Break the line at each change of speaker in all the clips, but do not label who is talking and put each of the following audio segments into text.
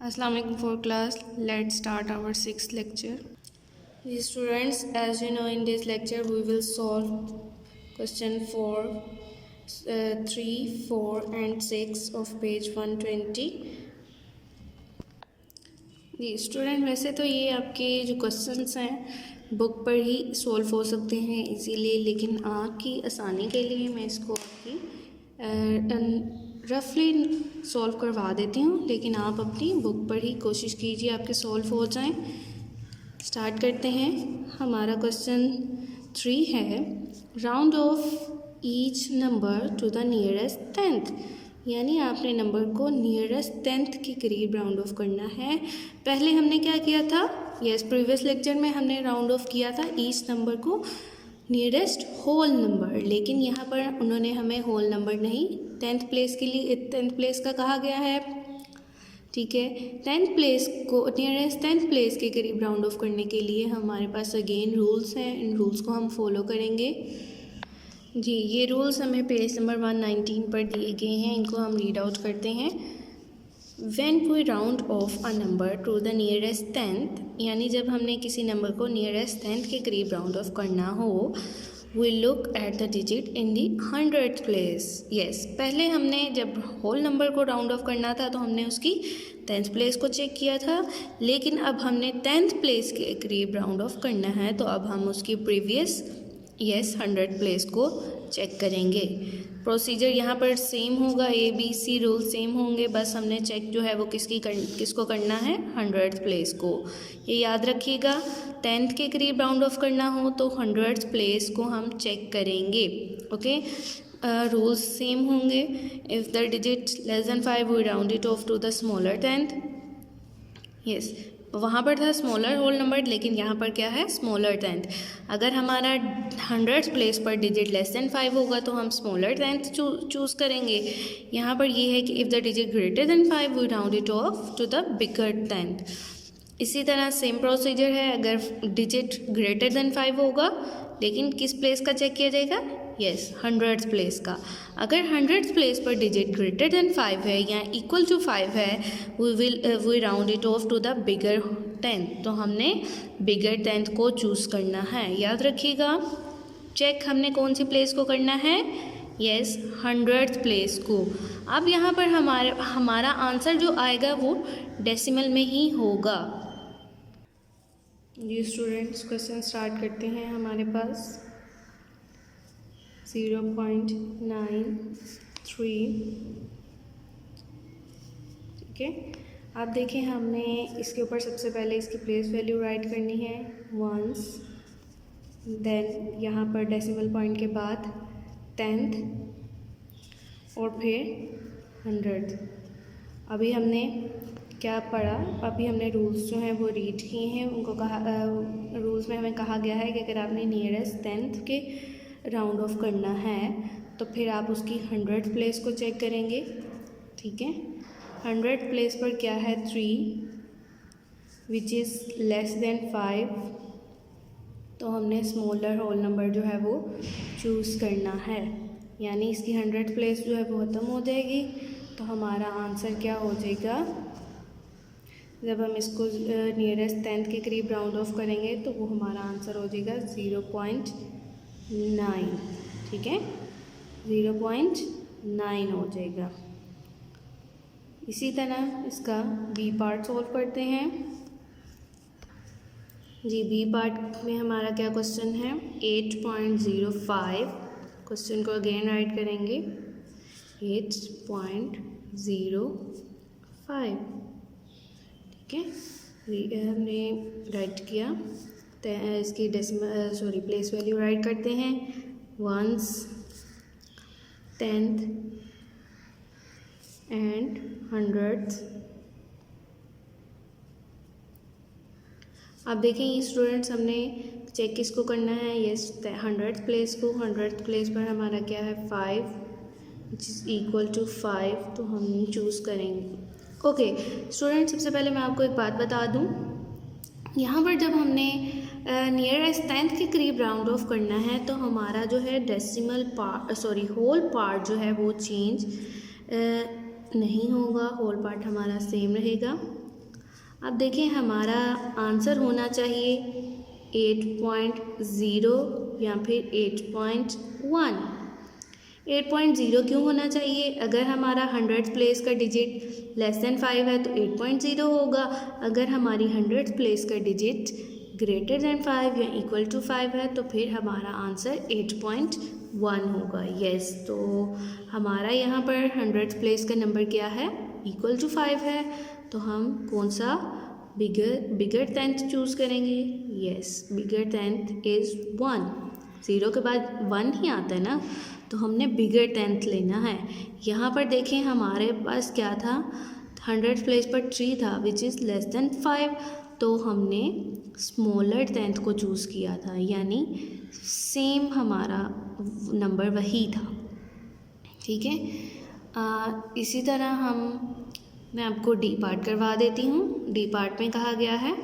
Assalamu alaikum for class. Let's start our sixth lecture. Dear students, as you know, in this lecture we will solve question 4, 3, 4 and 6 of page 120. Ji student, वैसे तो ये आपके जो questions हैं book पर ही solve हो सकते हैं इजीली, लेकिन आपकी आसानी के लिए मैं इसको आपकी रफली सॉल्व करवा देती हूँ, लेकिन आप अपनी बुक पर ही कोशिश कीजिए आपके सॉल्व हो जाएं। स्टार्ट करते हैं। हमारा क्वेश्चन 3 है, round off each number to the nearest 10th, यानी आपने नंबर को नियरेस्ट 10th के करीब राउंड ऑफ करना है। पहले हमने क्या किया था, प्रीवियस लेक्चर में हमने राउंड ऑफ किया था ईच नंबर को नियरेस्ट होल नंबर, लेकिन यहाँ पर उन्होंने हमें होल नंबर नहीं 10th प्लेस के लिए 10th प्लेस का कहा गया है। ठीक है, 10th प्लेस को नियरेस्ट 10th प्लेस के करीब राउंड ऑफ करने के लिए हमारे पास अगेन रूल्स हैं, इन रूल्स को हम फॉलो करेंगे। जी, ये रूल्स हमें पेज नंबर 119 पर दिए गए हैं, इनको हम रीड आउट करते हैं। When we round off a number to the nearest 10th, यानी जब हमने किसी नंबर को नियरेस्ट 10th के करीब राउंड ऑफ करना हो, we look at the digit in the 100th place. Yes, पहले हमने जब होल नंबर को राउंड ऑफ करना था तो हमने उसकी 10th प्लेस को चेक किया था, लेकिन अब हमने 10th प्लेस के करीब राउंड ऑफ करना है, तो अब हम उसकी प्रीवियस 100th प्लेस को चेक करेंगे। प्रोसीजर यहाँ पर सेम होगा, ABC रूल सेम होंगे, बस हमने चेक जो है वो किसको करना है, 100th प्लेस को। ये याद रखिएगा, 10th के करीब राउंड ऑफ करना हो तो 100th प्लेस को हम चेक करेंगे। ओके, रूल्स सेम होंगे। If the digit less than 5 we round it off to the smaller 10th। Yes, वहाँ पर था स्मॉलर होल नंबर, लेकिन यहाँ पर क्या है, स्मॉलर 10th। अगर हमारा 100th प्लेस पर डिजिट लेस देन 5 होगा तो हम स्मॉलर 10th चूज़ करेंगे। यहाँ पर ये है कि if the digit greater than 5 we round it off to the bigger 10th। इसी तरह सेम प्रोसीजर है, अगर डिजिट ग्रेटर देन 5 होगा, लेकिन किस प्लेस का चेक किया जाएगा, 100th प्लेस का। अगर 100th प्लेस पर डिजिट ग्रेटर देन 5 है या इक्वल टू 5 है, we round it off to the bigger 10th, तो हमने बिगर 10th को चूज़ करना है। याद रखिएगा, चेक हमने कौन सी प्लेस को करना है, 100th प्लेस को। अब यहाँ पर हमारा आंसर जो आएगा वो डेसिमल में ही होगा। ये स्टूडेंट्स क्वेश्चन स्टार्ट करते हैं। हमारे पास 0.93, ठीक है। आप देखें, हमने इसके ऊपर सबसे पहले इसकी प्लेस वैल्यू राइट करनी है 1s, देन यहाँ पर डेसिमल पॉइंट के बाद 10th और फिर 100th। अभी हमने क्या पढ़ा, अभी हमने रूल्स जो हैं वो रीड किए हैं। उनको रूल्स में हमें कहा गया है कि अगर आपने नियरेस्ट 10th के राउंड ऑफ करना है तो फिर आप उसकी 100th प्लेस को चेक करेंगे। ठीक है, 100th प्लेस पर क्या है, 3 विच इज़ लेस देन 5, तो हमने स्मॉलर होल नंबर जो है वो चूज़ करना है, यानी इसकी 100th प्लेस जो है वो ख़त्म हो जाएगी। तो हमारा आंसर क्या हो जाएगा, जब हम इसको नियरेस्ट 10th के करीब राउंड ऑफ करेंगे तो वो हमारा आंसर हो जाएगा 0.9। ठीक है, 0.9 हो जाएगा। इसी तरह इसका बी पार्ट सॉल्व करते हैं। जी, बी पार्ट में हमारा क्या क्वेश्चन है, 8.05। क्वेश्चन को अगेन राइट करेंगे, 8.05। ठीक है, हमने राइट किया, इसकी प्लेस वैल्यू राइट करते हैं 1s, 10th एंड 100th। अब देखें ये स्टूडेंट्स, हमने चेक किसको करना है, 100th प्लेस को। 100th प्लेस पर हमारा क्या है, 5 विच इज़ इक्वल टू 5, तो हम चूज़ करेंगे। ओके स्टूडेंट, सबसे पहले मैं आपको एक बात बता दूं, यहाँ पर जब हमने नियरेस्ट 10th के करीब राउंड ऑफ करना है तो हमारा जो है डेसिमल पार्ट होल पार्ट जो है वो चेंज नहीं होगा, होल पार्ट हमारा सेम रहेगा। अब देखें हमारा आंसर होना चाहिए 8.0 या फिर 8.1। 8.0 क्यों होना चाहिए? अगर हमारा 100th प्लेस का डिजिट लेस देन 5 है तो 8.0 होगा। अगर हमारी 100th प्लेस का डिजिट ग्रेटर देन 5 या इक्वल टू 5 है तो फिर हमारा आंसर 8.1 होगा। यस, तो हमारा यहाँ पर 100th प्लेस का नंबर क्या है? इक्वल टू 5 है। तो हम कौन सा बिगर 10th चूज़ करेंगे? Yes, bigger 10th is 1। 0 के बाद 1 ही आता है ना, तो हमने बिगर 10th लेना है। यहाँ पर देखें हमारे पास क्या था? 100th प्लेस पर 3 था विच इज़ लेस देन 5, तो हमने स्मॉलर 10th को चूज़ किया था, यानी सेम हमारा नंबर वही था। ठीक है, इसी तरह मैं आपको डी पार्ट करवा देती हूँ। डी पार्ट में कहा गया है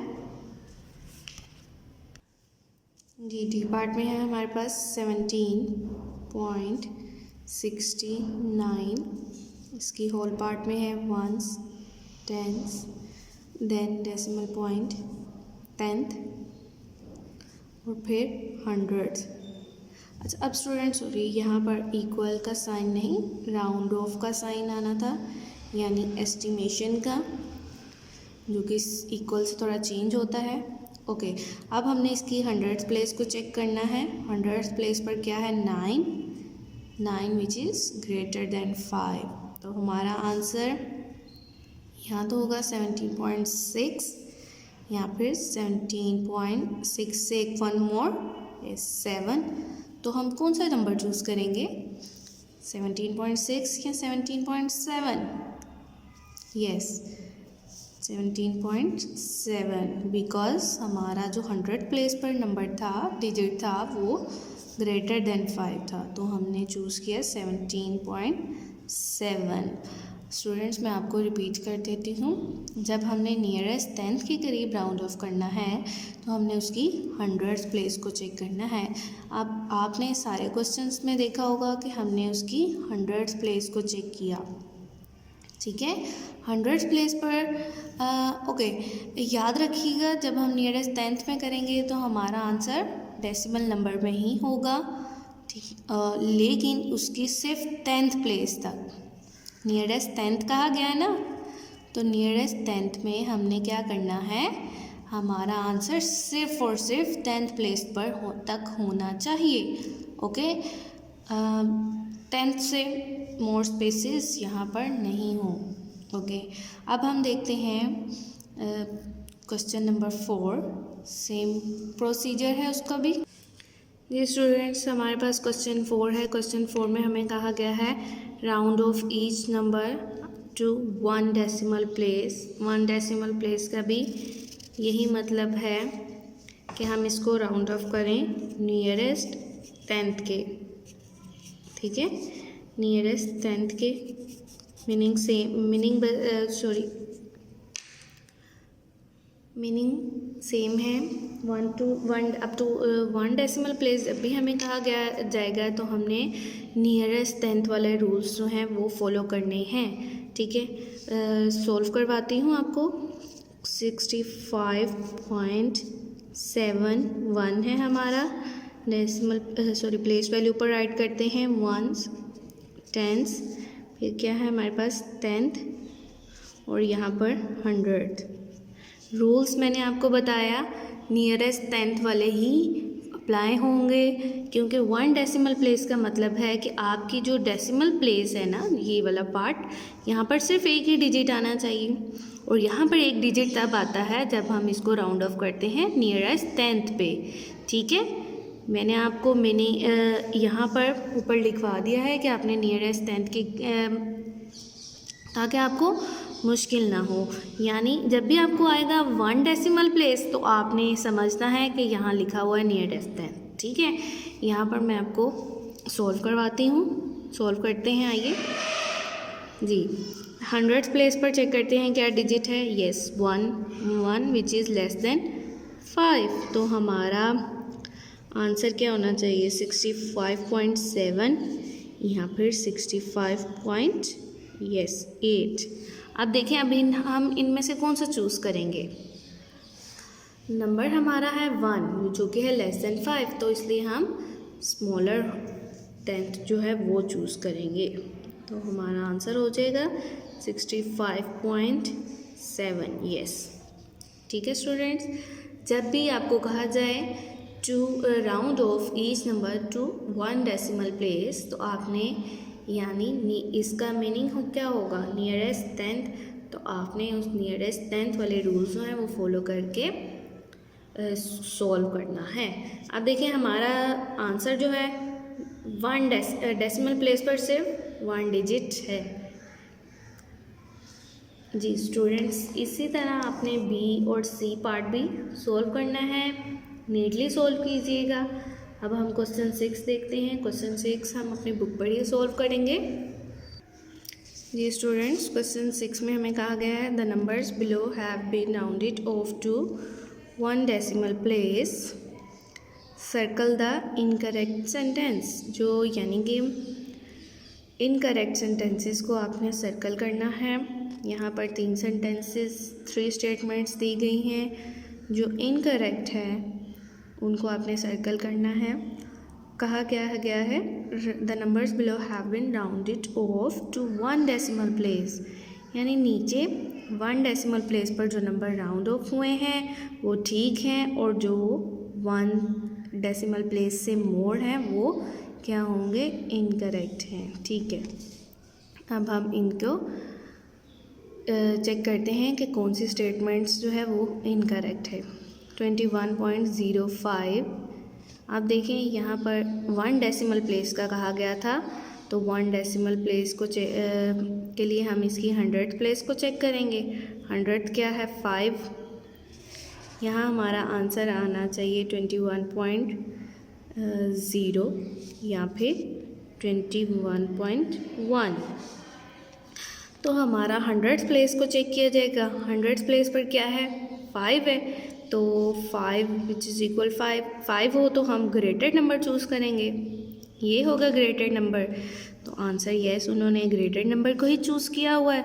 जी, डी पार्ट में है हमारे पास 17.69, इसकी होल पार्ट में है 1s, 10s, then decimal point 10th और फिर 100th। अच्छा, अब स्टूडेंट सॉरी, यहाँ पर इक्वल का साइन नहीं, राउंड ऑफ का साइन आना था, यानी एस्टिमेशन का, जो कि इक्वल से थोड़ा चेंज होता है। ओके, अब हमने इसकी 100th प्लेस को चेक करना है। 100th प्लेस पर क्या है? 9 विच इज़ ग्रेटर देन 5, तो हमारा आंसर यहाँ तो होगा 17.6 या फिर 17.6 से 1 मोर 7, तो हम कौन सा नंबर चूज़ करेंगे? 17.6 या 17.7? यस, 17.7, बिकॉज हमारा जो 100th प्लेस पर नंबर था, डिजिट था, वो ग्रेटर देन 5 था, तो हमने चूज़ किया 17.7। स्टूडेंट्स, मैं आपको रिपीट कर देती हूँ, जब हमने नियरेस्ट 10th के करीब राउंड ऑफ करना है तो हमने उसकी 100th प्लेस को चेक करना है। अब आपने सारे क्वेश्चंस में देखा होगा कि हमने उसकी 100th प्लेस को चेक किया। ठीक है, 100th प्लेस पर ओके, याद रखिएगा जब हम नियरेस्ट 10th में करेंगे तो हमारा आंसर डेसिमल नंबर में ही होगा। ठीक, लेकिन उसकी सिर्फ 10th प्लेस तक, नियरेस्ट 10th कहा गया है ना, तो नियरेस्ट 10th में हमने क्या करना है? हमारा आंसर सिर्फ और सिर्फ 10th प्लेस पर तक होना चाहिए। ओके, 10th से मोर स्पेसेस यहाँ पर नहीं हो। ओके, अब हम देखते हैं क्वेश्चन नंबर 4, सेम प्रोसीजर है उसका भी। जी स्टूडेंट्स, हमारे पास क्वेश्चन 4 है। क्वेश्चन 4 में हमें कहा गया है round off each number to 1 decimal place. 1 decimal place का भी यही मतलब है कि हम इसको राउंड ऑफ करें नियरेस्ट 10th के। ठीक है, नियरेस्ट 10th के मीनिंग सेम है। 1 अप टू 1 डेसिमल प्लेस जब भी हमें कहा गया जाएगा तो हमने नियरेस्ट 10th वाले रूल्स जो हैं वो फॉलो करने हैं। ठीक है, सॉल्व करवाती हूँ आपको। 65.71 है हमारा डेसिमल प्लेस वैल्यू पर राइट करते हैं 1s, 10s, फिर क्या है हमारे पास 10th और यहाँ पर 100th। रूल्स मैंने आपको बताया नियरेस्ट 10th वाले ही अप्लाई होंगे, क्योंकि 1 डेसिमल प्लेस का मतलब है कि आपकी जो डेसिमल प्लेस है ना, ये वाला पार्ट, यहाँ पर सिर्फ एक ही डिजिट आना चाहिए, और यहाँ पर एक डिजिट तब आता है जब हम इसको राउंड ऑफ करते हैं नियरेस्ट 10th पे। ठीक है, मैंने आपको यहाँ पर ऊपर लिखवा दिया है कि आपने नियरेस्ट 10th के ताकि आपको मुश्किल ना हो। यानी जब भी आपको आएगा 1 डेसिमल प्लेस तो आपने समझना है कि यहाँ लिखा हुआ है नियरेस्ट 10th। ठीक है, यहाँ पर मैं आपको सॉल्व करवाती हूँ। सॉल्व करते हैं, आइए जी। 100th प्लेस पर चेक करते हैं क्या डिजिट है। Yes, 1 which is less than 5, तो हमारा आंसर क्या होना चाहिए? 65.7 या फिर 65.8। अब देखें, अब हम इनमें से कौन सा चूज़ करेंगे। नंबर हमारा है 1 जो कि है लेस देन 5, तो इसलिए हम स्मॉलर 10th जो है वो चूज़ करेंगे। तो हमारा आंसर हो जाएगा 65.7। यस, ठीक है स्टूडेंट्स। जब भी आपको कहा जाए to round off each number to 1 decimal place, तो आपने यानी इसका मीनिंग क्या होगा, नियरेस्ट 10th, तो आपने उस नियरेस्ट 10th वाले रूल्स जो हैं वो फॉलो करके सॉल्व करना है। अब देखिए हमारा आंसर जो है 1 डेसिमल प्लेस पर सिर्फ 1 डिजिट है। जी स्टूडेंट्स, इसी तरह आपने बी और सी पार्ट भी सॉल्व करना है, नीटली सॉल्व कीजिएगा। अब हम क्वेश्चन 6 देखते हैं। क्वेश्चन 6 हम अपनी बुक पर ही सॉल्व करेंगे। जी स्टूडेंट्स, क्वेश्चन 6 में हमें कहा गया है the numbers below have been rounded off to 1 decimal place, circle the incorrect sentence. जो यानी कि इनकरेक्ट सेंटेंसेस को आपने सर्कल करना है। यहाँ पर 3 सेंटेंसेस 3 स्टेटमेंट्स दी गई हैं। जो इनकरेक्ट है उनको आपने सर्कल करना है। कहा क्या गया है the numbers below have been rounded off to 1 decimal place, यानी नीचे 1 डेसिमल प्लेस पर जो नंबर राउंड ऑफ हुए हैं वो ठीक हैं, और जो 1 डेसिमल प्लेस से मोर हैं वो क्या होंगे, इनकरेक्ट हैं। ठीक है, अब हम इनको चेक करते हैं कि कौन सी स्टेटमेंट्स जो है वो इनकरेक्ट है। 21.05, आप देखें यहाँ पर 1 डेसिमल प्लेस का कहा गया था, तो 1 डेसिमल प्लेस को के लिए हम इसकी 100th प्लेस को चेक करेंगे। 100th क्या है 5, यहाँ हमारा आंसर आना चाहिए 21.0 या फिर 21.1। तो हमारा 100th प्लेस को चेक किया जाएगा। 100th प्लेस पर क्या है 5 है, तो 5 विच इज़ इक्वल 5 हो तो हम ग्रेटेड नंबर चूज़ करेंगे, ये होगा ग्रेटेड नंबर। तो आंसर यस, उन्होंने ग्रेटेड नंबर को ही चूज़ किया हुआ है।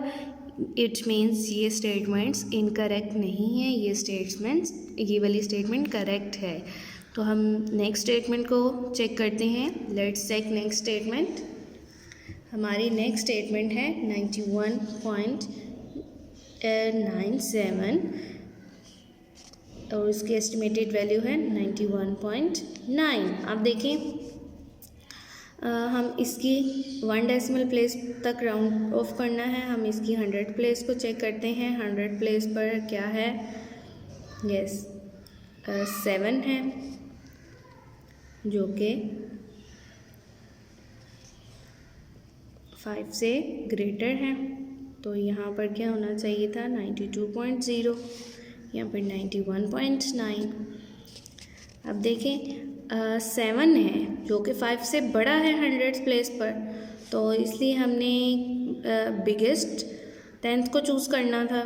इट मीन्स ये स्टेटमेंट्स इनकरेक्ट नहीं है, ये वाली स्टेटमेंट करेक्ट है। तो हम नेक्स्ट स्टेटमेंट को चेक करते हैं। Let's check next statement. हमारी नेक्स्ट स्टेटमेंट है 91.97 और उसकी एस्टिमेटेड वैल्यू है 91.9। अब देखें हम इसकी 1 डेसिमल प्लेस तक राउंड ऑफ करना है। हम इसकी 100th प्लेस को चेक करते हैं। 100th प्लेस पर क्या है, यस 7 है, जो कि 5 से ग्रेटर है। तो यहाँ पर क्या होना चाहिए था 92.0, यहाँ पर 91.9। अब देखें 7 है जो कि 5 से बड़ा है 100th प्लेस पर, तो इसलिए हमने बिगेस्ट 10th को चूज़ करना था,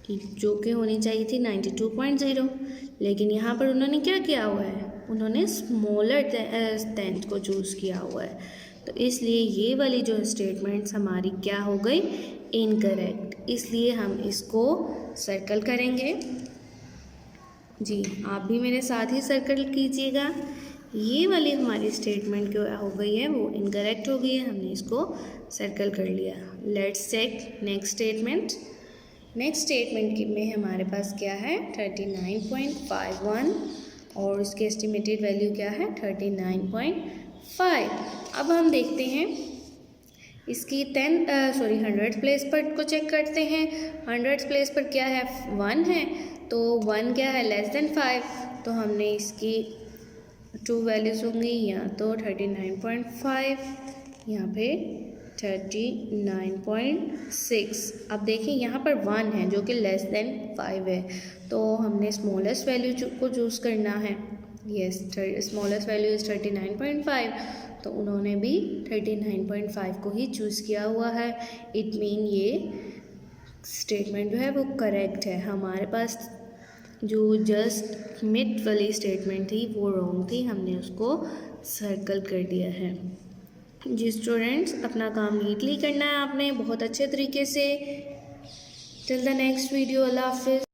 जो कि होनी चाहिए थी 92.0। लेकिन यहाँ पर उन्होंने क्या किया हुआ है, उन्होंने स्मॉलर 10th को चूज़ किया हुआ है। तो इसलिए ये वाली जो स्टेटमेंट्स हमारी क्या हो गई, इनकरेक्ट। इसलिए हम इसको सर्कल करेंगे। जी आप भी मेरे साथ ही सर्कल कीजिएगा। ये वाली हमारी स्टेटमेंट क्या हो गई है, वो इनकरेक्ट हो गई है, हमने इसको सर्कल कर लिया। Let's check next statement. Next statement में हमारे पास क्या है 39.51 और उसकी एस्टिमेटेड वैल्यू क्या है 39.5। अब हम देखते हैं इसकी 100th प्लेस पर को चेक करते हैं। 100th प्लेस पर क्या है 1 है, तो 1 क्या है लेस देन 5, तो हमने इसकी 2 वैल्यूज़ होंगी, या तो 39.5 यहाँ पे 39.6। अब देखिए यहाँ पर 1 है जो कि लेस देन 5 है, तो हमने स्मॉलेस्ट वैल्यू को चूज़ करना है। यस, स्मॉलेस्ट वैल्यू इज़ 39.5, तो उन्होंने भी 39.5 को ही चूज़ किया हुआ है। इट मीन ये स्टेटमेंट जो है वो करेक्ट है। हमारे पास जो जस्ट मिड वाली स्टेटमेंट थी वो रॉन्ग थी, हमने उसको सर्कल कर दिया है। जी स्टूडेंट्स, अपना काम नीटली करना है आपने, बहुत अच्छे तरीके से टिल द नेक्स्ट वीडियो, अल्लाह हाफिज़।